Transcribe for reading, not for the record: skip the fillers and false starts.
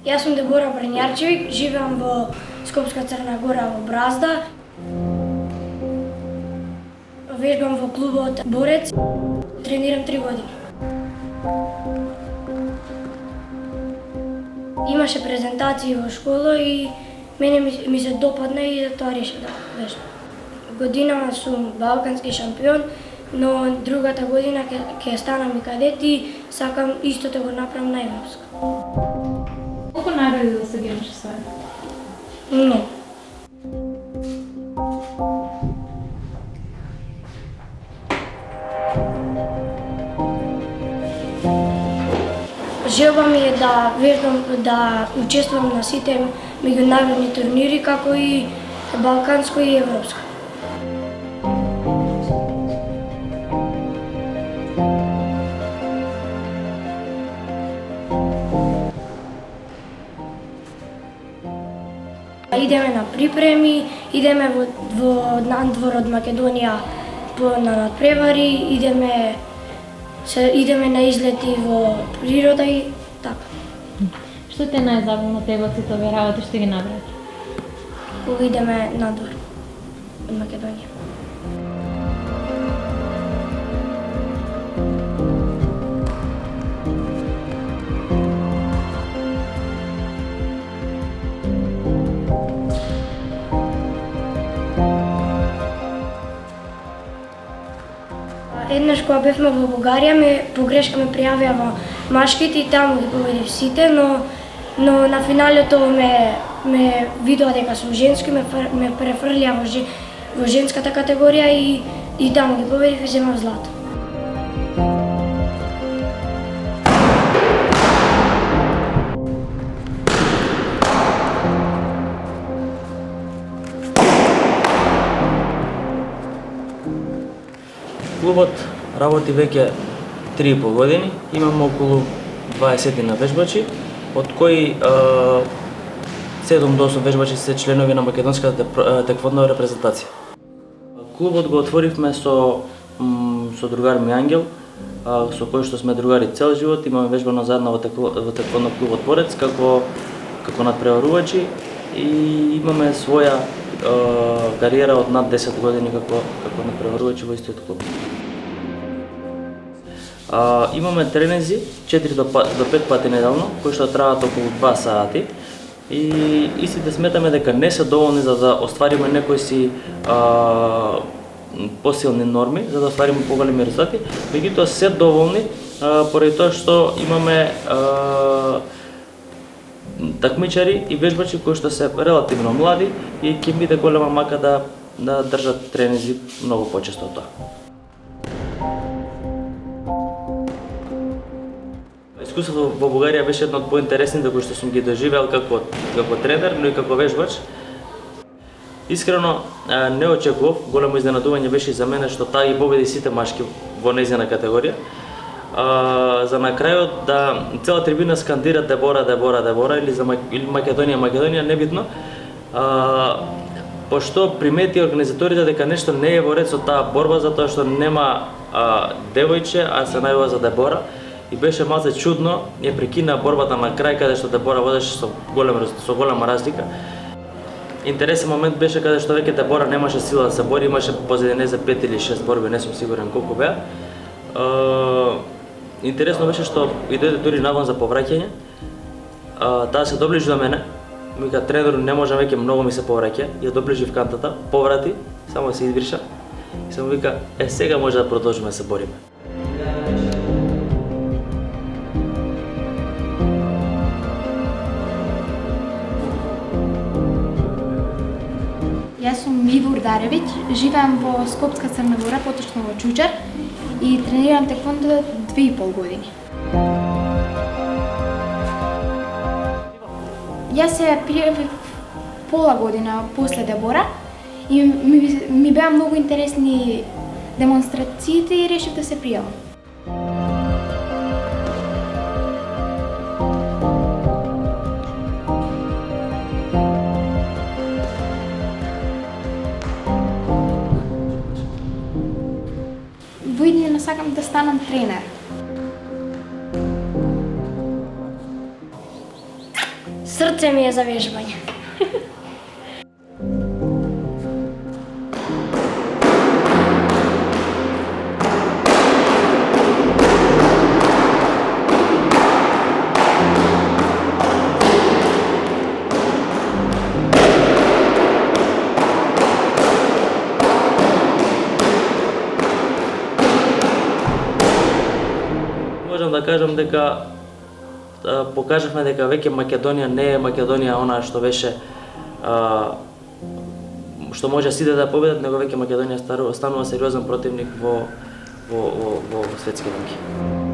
Јас сум Дебора Брњарчевик, живеам во Скопска Црна Гора во Бразда. Вежбам во клубот Борец, тренирам 3 години. Имаше презентации во школа и мене ми се допадна и затоа решив да вежбам. Годинава сум балкански шампион, но другата година ќе станам и кадет и сакам исто да го направам на европска. Колку награди до сега имаш освоени? Много. Желба ми е да вежбам, да учествувам на сите меѓународни турнири, како и балканско и европско. Идеме на припреми, идеме во надвор од Македонија на надпревари, идеме на излети во природа и така. Што те најзабавно тебе од сите овие работи што ги набрави? Кога идеме надвор од Македонија. Еднаш кога бевме во Бугарија, погрешка ме пријавија во машките и таму ги победив сите, но на финалето ме видоа дека сум женски, ме префрлија во женската категорија и таму ги победив и земав злато. Клубот работи веќе 3,5 години, имаме околу 20 на вежбачи, од кои 7 до 8 вежбачи се членови на македонската теквондова репрезентација. Клубот го отворивме со другар ми Ангел, со кој што сме другари цел живот, имаме вежбано заедно во теквондо клубот Борец како надпреварувачи и имаме своја кариера од над 10 години како надпреварувачи во истиот клуб. Имаме тренинзи 4 до 5 пати неделно, кои што траат околу 2 сати и истите сметаме дека не се доволни за да оствариме некои си посилни норми, за да оствариме поголеми резултати, меѓутоа се доволни поради тоа што имаме такмичари и вежбачи кои што се релативно млади и ќе биде голема мака да држат тренинзи многу почесто од тоа. Искуството во Бугарија беше едно од поинтересните кои што сум ги доживеал како тренер, но и како вежбач. Искрено не очекував, големо изненадување беше и за мене што таа ги победи сите машки во нејзина категорија. За на крајот да цела трибина скандира Дебора, Дебора, Дебора или Македонија, Македонија, небитно. Пошто примети организаторите дека нешто не е во ред со таа борба затоа што нема девојче, а се најава за Дебора. И беше малце чудно, ја прекина борбата на крај каде што Дебора водеше со голема разлика. Интересен момент беше каде што веќе Дебора немаше сила да се бори, имаше позади неа 5 или 6 борби, не сум сигурен колку беа. Интересно беше што и дојде дури навон за повраќање. Таа се доближи до мене, вика тренер не може веќе многу ми се повраќа, ја доближи в кантата, поврати, само се избриша и само вика сега може да продолжиме да се бориме. Јас сум Иво Урдаревиќ, живеам во Скопска Црна Гора, поточно во Чучар и тренирам теквондо 2,5 години. Јас се пријавив пола година после Дебора и ми беа многу интересни демонстрациите и решив да се пријавам. Во иднина сакам да станам тренер. Срце ми е за вежбање. Можам да кажам дека покажавме дека веќе Македонија не е Македонија она што беше што може сите да победат, него веќе Македонија станува сериозен противник во светски ранги.